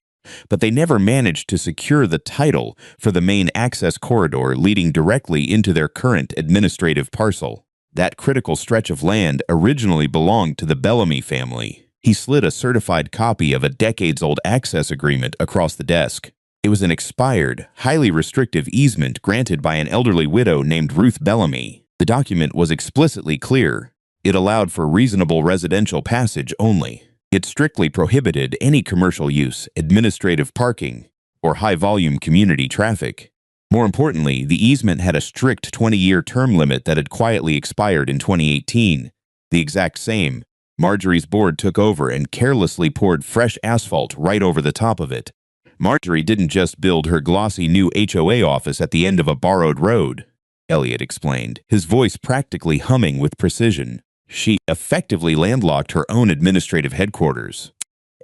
but they never managed to secure the title for the main access corridor leading directly into their current administrative parcel. That critical stretch of land originally belonged to the Bellamy family." He slid a certified copy of a decades-old access agreement across the desk. It was an expired, highly restrictive easement granted by an elderly widow named Ruth Bellamy. The document was explicitly clear. It allowed for reasonable residential passage only. It strictly prohibited any commercial use, administrative parking, or high-volume community traffic. More importantly, the easement had a strict 20-year term limit that had quietly expired in 2018. The exact same. Marjorie's board took over and carelessly poured fresh asphalt right over the top of it. Marjorie didn't just build her glossy new HOA office at the end of a borrowed road, Elliot explained, his voice practically humming with precision. She effectively landlocked her own administrative headquarters.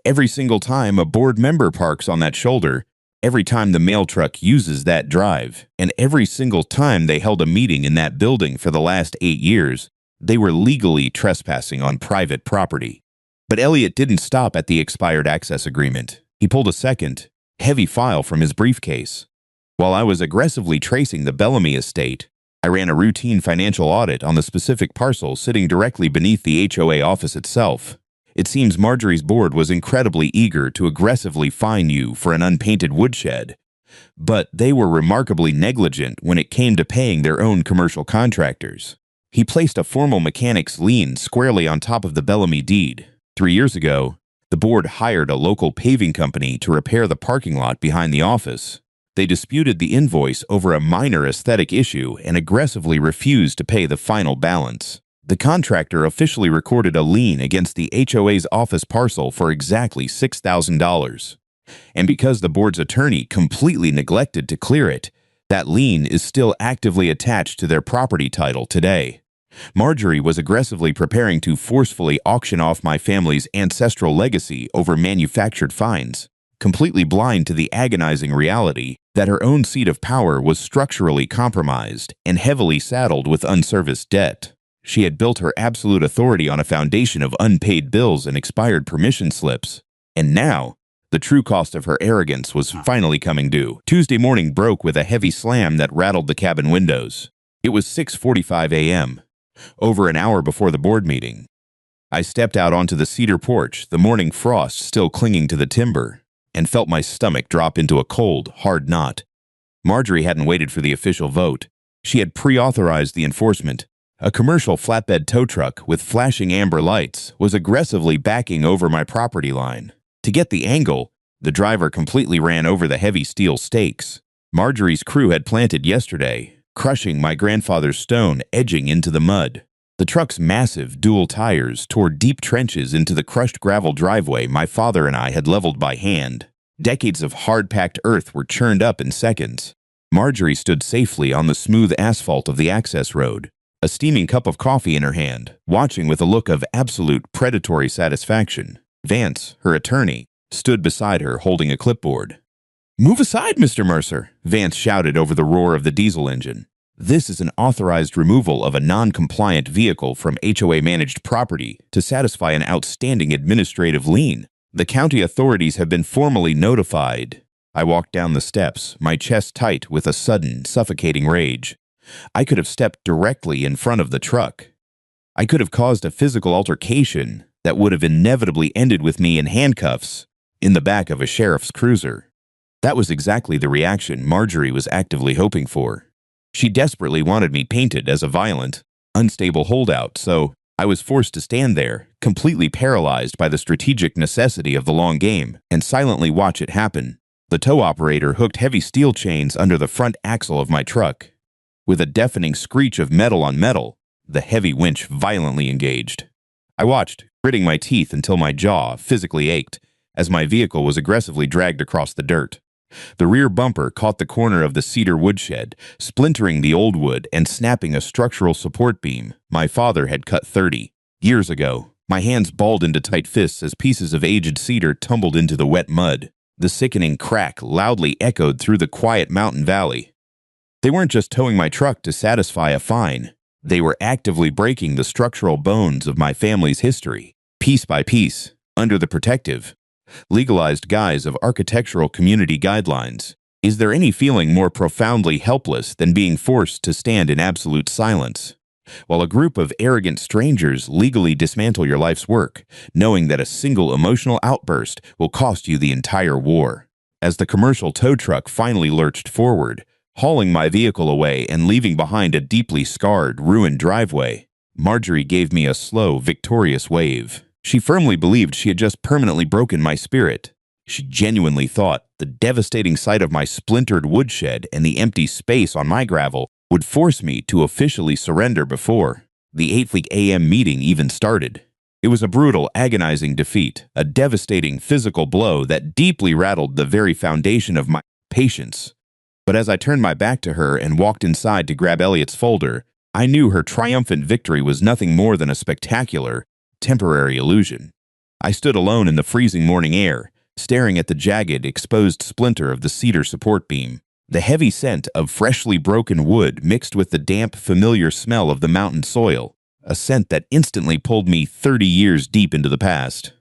Every single time a board member parks on that shoulder, every time the mail truck uses that drive, and every single time they held a meeting in that building for the last 8 years, they were legally trespassing on private property. But Elliot didn't stop at the expired access agreement. He pulled a second, heavy file from his briefcase. While I was aggressively tracing the Bellamy estate, I ran a routine financial audit on the specific parcel sitting directly beneath the HOA office itself. It seems Marjorie's board was incredibly eager to aggressively fine you for an unpainted woodshed, but they were remarkably negligent when it came to paying their own commercial contractors. He placed a formal mechanic's lien squarely on top of the Bellamy deed. 3 years ago, the board hired a local paving company to repair the parking lot behind the office. They disputed the invoice over a minor aesthetic issue and aggressively refused to pay the final balance. The contractor officially recorded a lien against the HOA's office parcel for exactly $6,000. And because the board's attorney completely neglected to clear it, that lien is still actively attached to their property title today. Marjorie was aggressively preparing to forcefully auction off my family's ancestral legacy over manufactured fines, completely blind to the agonizing reality that her own seat of power was structurally compromised and heavily saddled with unserviced debt. She had built her absolute authority on a foundation of unpaid bills and expired permission slips. And now, the true cost of her arrogance was finally coming due. Tuesday morning broke with a heavy slam that rattled the cabin windows. It was 6:45 a.m., over an hour before the board meeting. I stepped out onto the cedar porch, the morning frost still clinging to the timber, and felt my stomach drop into a cold, hard knot. Marjorie hadn't waited for the official vote. She had pre-authorized the enforcement. A commercial flatbed tow truck with flashing amber lights was aggressively backing over my property line. To get the angle, the driver completely ran over the heavy steel stakes Marjorie's crew had planted yesterday, crushing my grandfather's stone edging into the mud. The truck's massive dual tires tore deep trenches into the crushed gravel driveway my father and I had leveled by hand. Decades of hard-packed earth were churned up in seconds. Marjorie stood safely on the smooth asphalt of the access road, a steaming cup of coffee in her hand, watching with a look of absolute predatory satisfaction. Vance, her attorney, stood beside her holding a clipboard. "Move aside, Mr. Mercer," Vance shouted over the roar of the diesel engine. "This is an authorized removal of a non-compliant vehicle from HOA-managed property to satisfy an outstanding administrative lien. The county authorities have been formally notified." I walked down the steps, my chest tight with a sudden, suffocating rage. I could have stepped directly in front of the truck. I could have caused a physical altercation that would have inevitably ended with me in handcuffs in the back of a sheriff's cruiser. That was exactly the reaction Marjorie was actively hoping for. She desperately wanted me painted as a violent, unstable holdout, so I was forced to stand there, completely paralyzed by the strategic necessity of the long game, and silently watch it happen. The tow operator hooked heavy steel chains under the front axle of my truck. With a deafening screech of metal on metal, the heavy winch violently engaged. I watched, gritting my teeth until my jaw physically ached, as my vehicle was aggressively dragged across the dirt. The rear bumper caught the corner of the cedar woodshed, splintering the old wood and snapping a structural support beam my father had cut 30 years ago. My hands balled into tight fists as pieces of aged cedar tumbled into the wet mud. The sickening crack loudly echoed through the quiet mountain valley. They weren't just towing my truck to satisfy a fine. They were actively breaking the structural bones of my family's history, piece by piece, under the protective, legalized guise of architectural community guidelines. Is there any feeling more profoundly helpless than being forced to stand in absolute silence, while a group of arrogant strangers legally dismantle your life's work, knowing that a single emotional outburst will cost you the entire war? As the commercial tow truck finally lurched forward, hauling my vehicle away and leaving behind a deeply scarred, ruined driveway, Marjorie gave me a slow, victorious wave. She firmly believed she had just permanently broken my spirit. She genuinely thought the devastating sight of my splintered woodshed and the empty space on my gravel would force me to officially surrender before the 8 a.m. meeting even started. It was a brutal, agonizing defeat, a devastating physical blow that deeply rattled the very foundation of my patience. But as I turned my back to her and walked inside to grab Elliot's folder, I knew her triumphant victory was nothing more than a spectacular, temporary illusion. I stood alone in the freezing morning air, staring at the jagged, exposed splinter of the cedar support beam. The heavy scent of freshly broken wood mixed with the damp, familiar smell of the mountain soil, a scent that instantly pulled me 30 years deep into the past.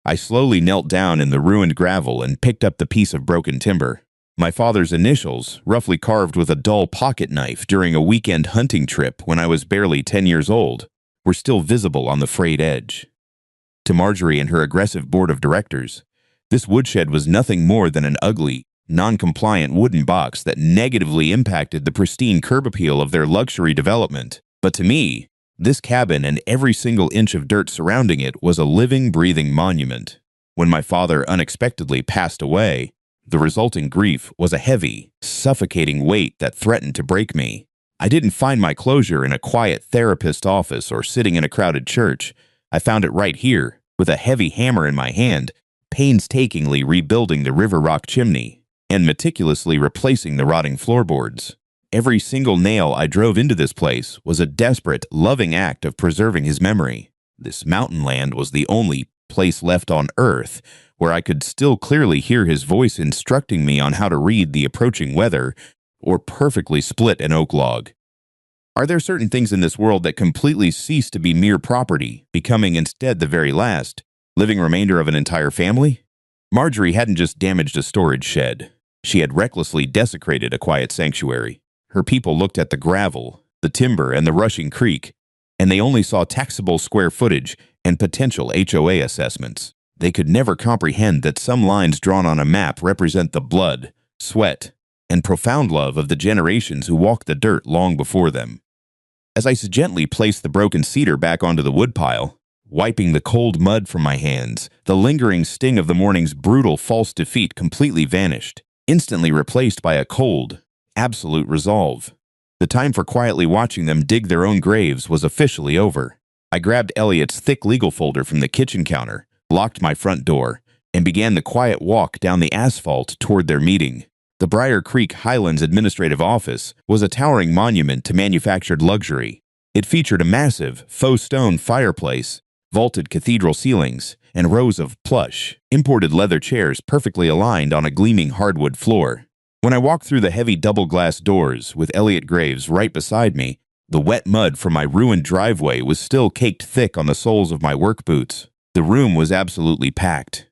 I slowly knelt down in the ruined gravel and picked up the piece of broken timber. My father's initials, roughly carved with a dull pocket knife during a weekend hunting trip when I was barely 10 years old, were still visible on the frayed edge. To Marjorie and her aggressive board of directors, this woodshed was nothing more than an ugly, non-compliant wooden box that negatively impacted the pristine curb appeal of their luxury development. But to me, this cabin and every single inch of dirt surrounding it was a living, breathing monument. When my father unexpectedly passed away, the resulting grief was a heavy, suffocating weight that threatened to break me. I didn't find my closure in a quiet therapist's office or sitting in a crowded church. I found it right here, with a heavy hammer in my hand, painstakingly rebuilding the river rock chimney and meticulously replacing the rotting floorboards. Every single nail I drove into this place was a desperate, loving act of preserving his memory. This mountain land was the only place left on Earth where I could still clearly hear his voice instructing me on how to read the approaching weather or perfectly split an oak log. Are there certain things in this world that completely cease to be mere property, becoming instead the very last, living remainder of an entire family? Marjorie hadn't just damaged a storage shed. She had recklessly desecrated a quiet sanctuary. Her people looked at the gravel, the timber, and the rushing creek, and they only saw taxable square footage and potential HOA assessments. They could never comprehend that some lines drawn on a map represent the blood, sweat, and profound love of the generations who walked the dirt long before them. As I gently placed the broken cedar back onto the woodpile, wiping the cold mud from my hands, the lingering sting of the morning's brutal false defeat completely vanished, instantly replaced by a cold, absolute resolve. The time for quietly watching them dig their own graves was officially over. I grabbed Elliot's thick legal folder from the kitchen counter, locked my front door, and began the quiet walk down the asphalt toward their meeting. The Briar Creek Highlands Administrative Office was a towering monument to manufactured luxury. It featured a massive, faux stone fireplace, vaulted cathedral ceilings, and rows of plush, imported leather chairs perfectly aligned on a gleaming hardwood floor. When I walked through the heavy double-glass doors with Elliot Graves right beside me, the wet mud from my ruined driveway was still caked thick on the soles of my work boots. The room was absolutely packed.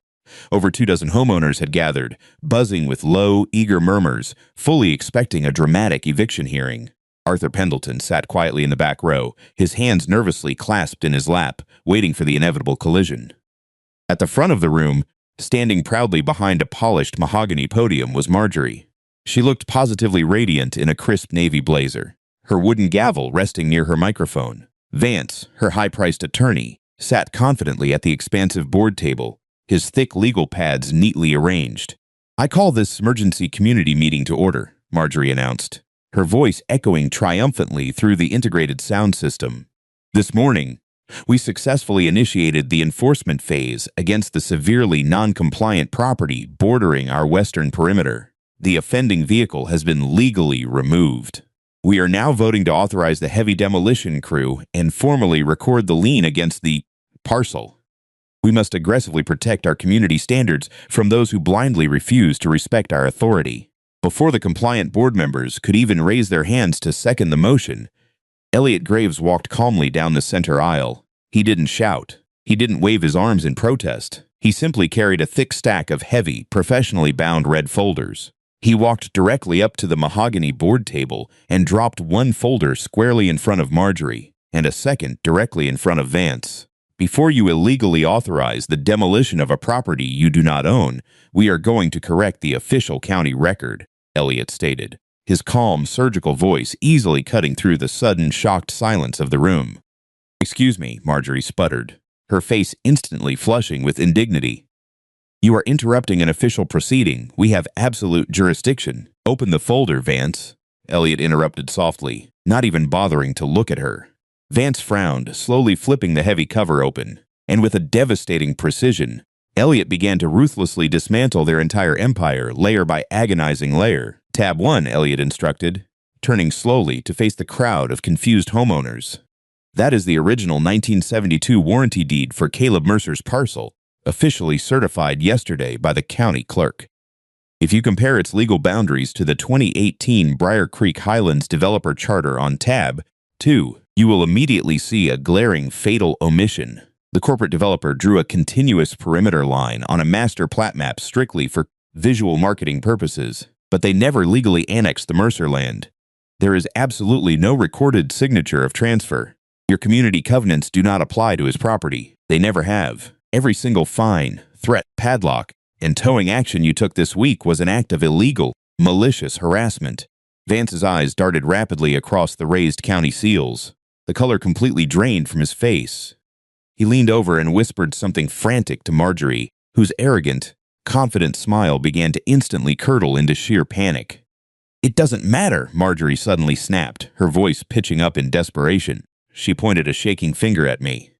Over 24 homeowners had gathered, buzzing with low, eager murmurs, fully expecting a dramatic eviction hearing. Arthur Pendleton sat quietly in the back row, his hands nervously clasped in his lap, waiting for the inevitable collision. At the front of the room, standing proudly behind a polished mahogany podium, was Marjorie. She looked positively radiant in a crisp navy blazer, her wooden gavel resting near her microphone. Vance, her high-priced attorney, sat confidently at the expansive board table, his thick legal pads neatly arranged. "I call this emergency community meeting to order," Marjorie announced, her voice echoing triumphantly through the integrated sound system. "This morning, we successfully initiated the enforcement phase against the severely non-compliant property bordering our western perimeter. The offending vehicle has been legally removed. We are now voting to authorize the heavy demolition crew and formally record the lien against the parcel. We must aggressively protect our community standards from those who blindly refuse to respect our authority." Before the compliant board members could even raise their hands to second the motion, Elliot Graves walked calmly down the center aisle. He didn't shout. He didn't wave his arms in protest. He simply carried a thick stack of heavy, professionally bound red folders. He walked directly up to the mahogany board table and dropped one folder squarely in front of Marjorie and a second directly in front of Vance. "Before you illegally authorize the demolition of a property you do not own, we are going to correct the official county record," Elliot stated, his calm, surgical voice easily cutting through the sudden, shocked silence of the room. "Excuse me," Marjorie sputtered, her face instantly flushing with indignity. "You are interrupting an official proceeding. We have absolute jurisdiction." "Open the folder, Vance," Elliot interrupted softly, not even bothering to look at her. Vance frowned, slowly flipping the heavy cover open, and with a devastating precision, Elliot began to ruthlessly dismantle their entire empire, layer by agonizing layer. "Tab 1, Elliot instructed, turning slowly to face the crowd of confused homeowners. "That is the original 1972 warranty deed for Caleb Mercer's parcel. officially certified yesterday by the county clerk. If you compare its legal boundaries to the 2018 Briar Creek Highlands Developer Charter on tab 2, you will immediately see a glaring fatal omission. The corporate developer drew a continuous perimeter line on a master plat map strictly for visual marketing purposes, but they never legally annexed the Mercer land. There is absolutely no recorded signature of transfer. Your community covenants do not apply to his property. They never have. Every single fine, threat, padlock, and towing action you took this week was an act of illegal, malicious harassment. Vance's eyes darted rapidly across the raised county seals. The color completely drained from his face. He leaned over and whispered something frantic to Marjorie, whose arrogant, confident smile began to instantly curdle into sheer panic. "It doesn't matter," Marjorie suddenly snapped, her voice pitching up in desperation. She pointed a shaking finger at me.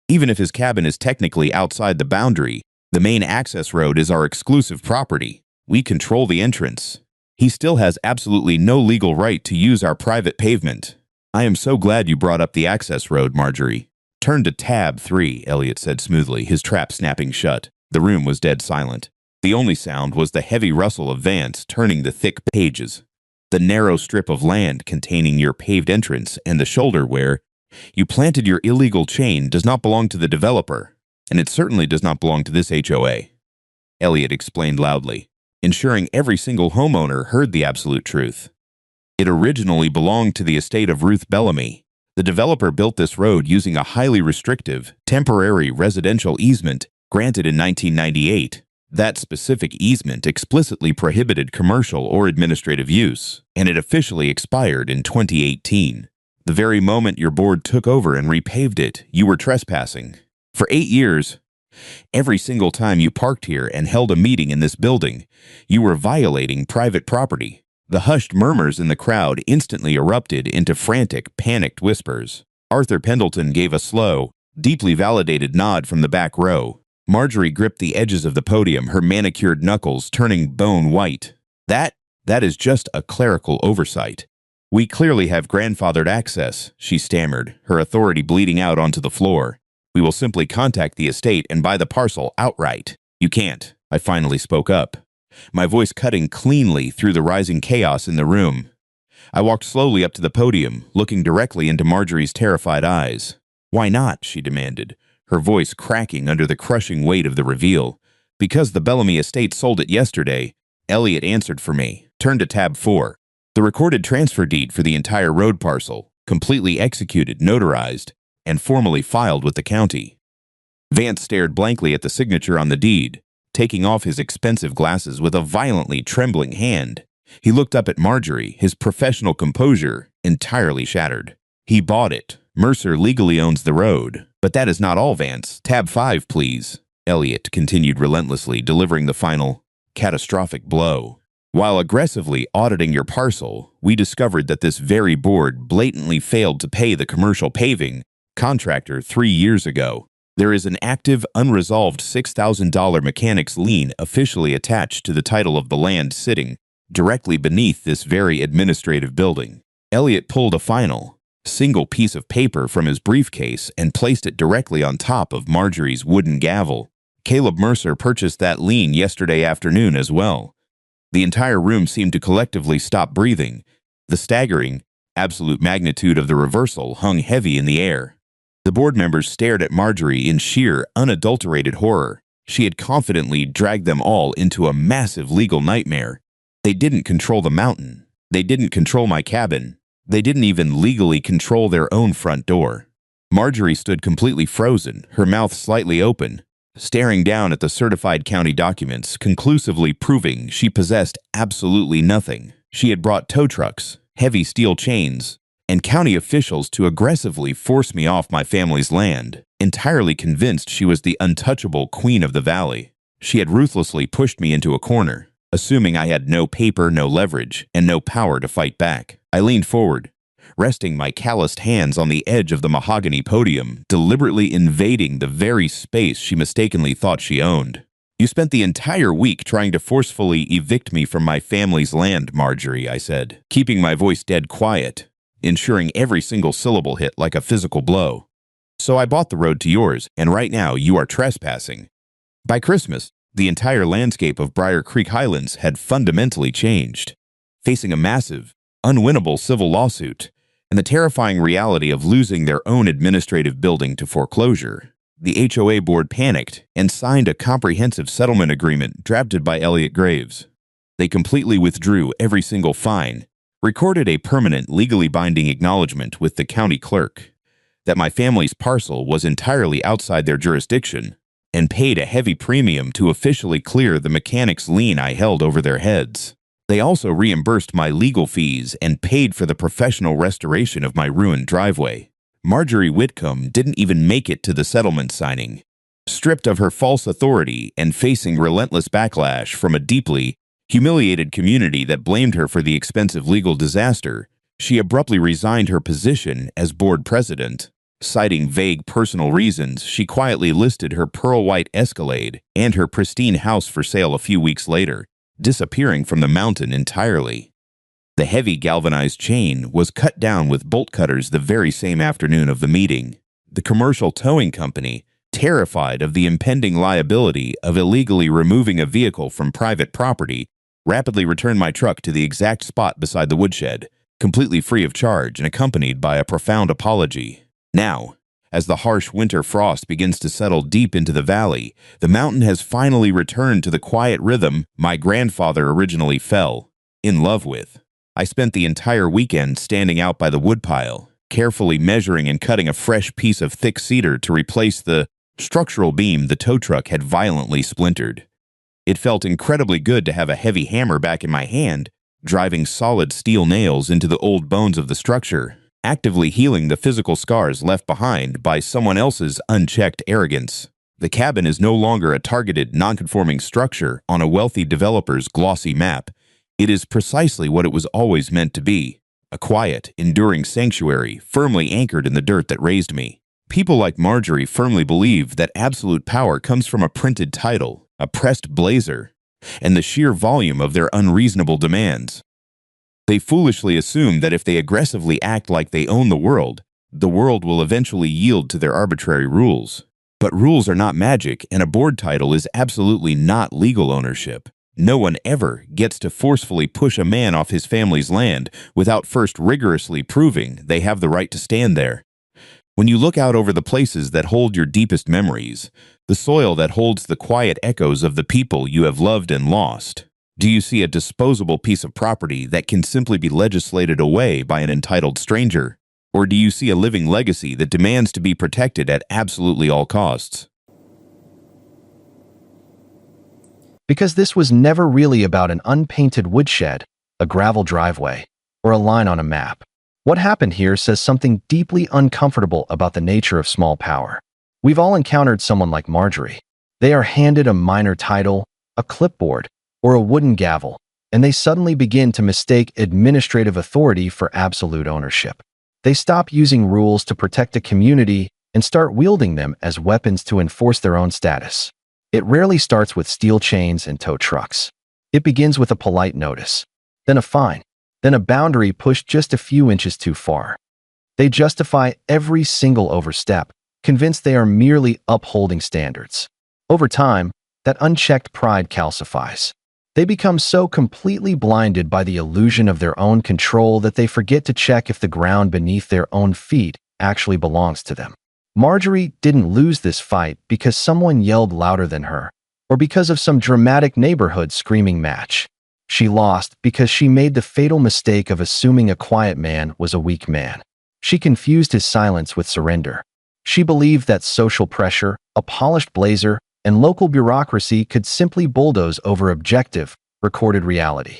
"Even if his cabin is technically outside the boundary, the main access road is our exclusive property. We control the entrance. He still has absolutely no legal right to use our private pavement." "I am so glad you brought up the access road, Marjorie." "Turn to tab 3, Elliot said smoothly, his trap snapping shut. The room was dead silent. The only sound was the heavy rustle of Vance turning the thick pages. "The narrow strip of land containing your paved entrance and the shoulder where you planted your illegal chain does not belong to the developer, and it certainly does not belong to this HOA. Elliot explained loudly, ensuring every single homeowner heard the absolute truth. "It originally belonged to the estate of Ruth Bellamy. The developer built this road using a highly restrictive, temporary residential easement granted in 1998. That specific easement explicitly prohibited commercial or administrative use, and it officially expired in 2018. The very moment your board took over and repaved it, you were trespassing. For 8 years, every single time you parked here and held a meeting in this building, you were violating private property." The hushed murmurs in the crowd instantly erupted into frantic, panicked whispers. Arthur Pendleton gave a slow, deeply validated nod from the back row. Marjorie gripped the edges of the podium, her manicured knuckles turning bone white. That is just a clerical oversight. "We clearly have grandfathered access," she stammered, her authority bleeding out onto the floor. "We will simply contact the estate and buy the parcel outright." "You can't," I finally spoke up, my voice cutting cleanly through the rising chaos in the room. I walked slowly up to the podium, looking directly into Marjorie's terrified eyes. "Why not?" she demanded, her voice cracking under the crushing weight of the reveal. "Because the Bellamy estate sold it yesterday," Elliot answered for me. "Turn to tab 4. The recorded transfer deed for the entire road parcel, completely executed, notarized, and formally filed with the county." Vance stared blankly at the signature on the deed, taking off his expensive glasses with a violently trembling hand. He looked up at Marjorie, his professional composure entirely shattered. "He bought it. Mercer legally owns the road. But that is not all, Vance. Tab 5, please." Elliot continued relentlessly, delivering the final, catastrophic blow. "While aggressively auditing your parcel, we discovered that this very board blatantly failed to pay the commercial paving contractor 3 years ago. There is an active, unresolved $6,000 mechanics lien officially attached to the title of the land sitting directly beneath this very administrative building." Elliot pulled a final, single piece of paper from his briefcase and placed it directly on top of Marjorie's wooden gavel. "Caleb Mercer purchased that lien yesterday afternoon as well." The entire room seemed to collectively stop breathing. The staggering, absolute magnitude of the reversal hung heavy in the air. The board members stared at Marjorie in sheer, unadulterated horror. She had confidently dragged them all into a massive legal nightmare. They didn't control the mountain. They didn't control my cabin. They didn't even legally control their own front door. Marjorie stood completely frozen, her mouth slightly open, staring down at the certified county documents, conclusively proving she possessed absolutely nothing. She had brought tow trucks, heavy steel chains, and county officials to aggressively force me off my family's land, entirely convinced she was the untouchable queen of the valley. She had ruthlessly pushed me into a corner, assuming I had no paper, no leverage, and no power to fight back. I leaned forward, resting my calloused hands on the edge of the mahogany podium, deliberately invading the very space she mistakenly thought she owned. "You spent the entire week trying to forcefully evict me from my family's land, Marjorie," I said, keeping my voice dead quiet, ensuring every single syllable hit like a physical blow. "So I bought the road to yours, and right now you are trespassing. By Christmas, the entire landscape of Briar Creek Highlands had fundamentally changed, facing a massive, unwinnable civil lawsuit and the terrifying reality of losing their own administrative building to foreclosure. The HOA board panicked and signed a comprehensive settlement agreement drafted by Elliot Graves. They completely withdrew every single fine, recorded a permanent legally binding acknowledgement with the county clerk that my family's parcel was entirely outside their jurisdiction, and paid a heavy premium to officially clear the mechanics lien I held over their heads. They also reimbursed my legal fees and paid for the professional restoration of my ruined driveway. Marjorie Whitcomb didn't even make it to the settlement signing. Stripped of her false authority and facing relentless backlash from a deeply humiliated community that blamed her for the expensive legal disaster, she abruptly resigned her position as board president. Citing vague personal reasons, she quietly listed her pearl-white Escalade and her pristine house for sale a few weeks later, disappearing from the mountain entirely. The heavy galvanized chain was cut down with bolt cutters the very same afternoon of the meeting. The commercial towing company, terrified of the impending liability of illegally removing a vehicle from private property, rapidly returned my truck to the exact spot beside the woodshed, completely free of charge and accompanied by a profound apology. Now, as the harsh winter frost begins to settle deep into the valley, the mountain has finally returned to the quiet rhythm my grandfather originally fell in love with. I spent the entire weekend standing out by the woodpile, carefully measuring and cutting a fresh piece of thick cedar to replace the structural beam the tow truck had violently splintered. It felt incredibly good to have a heavy hammer back in my hand, driving solid steel nails into the old bones of the structure, actively healing the physical scars left behind by someone else's unchecked arrogance. The cabin is no longer a targeted, non-conforming structure on a wealthy developer's glossy map. It is precisely what it was always meant to be, a quiet, enduring sanctuary firmly anchored in the dirt that raised me. People like Marjorie firmly believe that absolute power comes from a printed title, a pressed blazer, and the sheer volume of their unreasonable demands. They foolishly assume that if they aggressively act like they own the world will eventually yield to their arbitrary rules. But rules are not magic, and a board title is absolutely not legal ownership. No one ever gets to forcefully push a man off his family's land without first rigorously proving they have the right to stand there. When you look out over the places that hold your deepest memories, the soil that holds the quiet echoes of the people you have loved and lost, do you see a disposable piece of property that can simply be legislated away by an entitled stranger? Or do you see a living legacy that demands to be protected at absolutely all costs? Because this was never really about an unpainted woodshed, a gravel driveway, or a line on a map. What happened here says something deeply uncomfortable about the nature of small power. We've all encountered someone like Marjorie. They are handed a minor title, a clipboard, or a wooden gavel, and they suddenly begin to mistake administrative authority for absolute ownership. They stop using rules to protect a community and start wielding them as weapons to enforce their own status. It rarely starts with steel chains and tow trucks. It begins with a polite notice, then a fine, then a boundary pushed just a few inches too far. They justify every single overstep, convinced they are merely upholding standards. Over time, that unchecked pride calcifies. They become so completely blinded by the illusion of their own control that they forget to check if the ground beneath their own feet actually belongs to them. Marjorie didn't lose this fight because someone yelled louder than her, or because of some dramatic neighborhood screaming match. She lost because she made the fatal mistake of assuming a quiet man was a weak man. She confused his silence with surrender. She believed that social pressure, a polished blazer, and local bureaucracy could simply bulldoze over objective, recorded reality.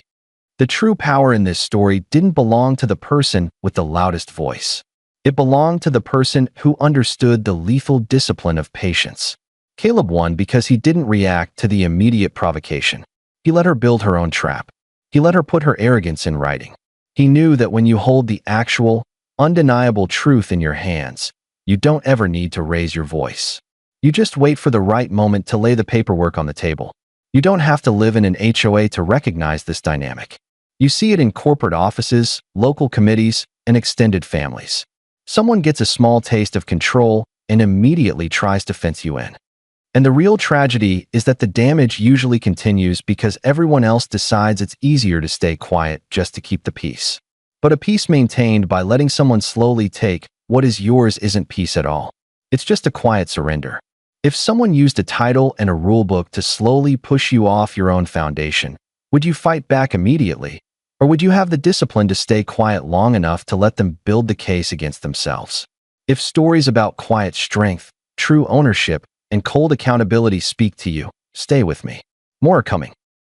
The true power in this story didn't belong to the person with the loudest voice. It belonged to the person who understood the lethal discipline of patience. Caleb won because he didn't react to the immediate provocation. He let her build her own trap. He let her put her arrogance in writing. He knew that when you hold the actual, undeniable truth in your hands, you don't ever need to raise your voice. You just wait for the right moment to lay the paperwork on the table. You don't have to live in an HOA to recognize this dynamic. You see it in corporate offices, local committees, and extended families. Someone gets a small taste of control and immediately tries to fence you in. And the real tragedy is that the damage usually continues because everyone else decides it's easier to stay quiet just to keep the peace. But a peace maintained by letting someone slowly take what is yours isn't peace at all. It's just a quiet surrender. If someone used a title and a rulebook to slowly push you off your own foundation, would you fight back immediately? Or would you have the discipline to stay quiet long enough to let them build the case against themselves? If stories about quiet strength, true ownership, and cold accountability speak to you, stay with me. More are coming.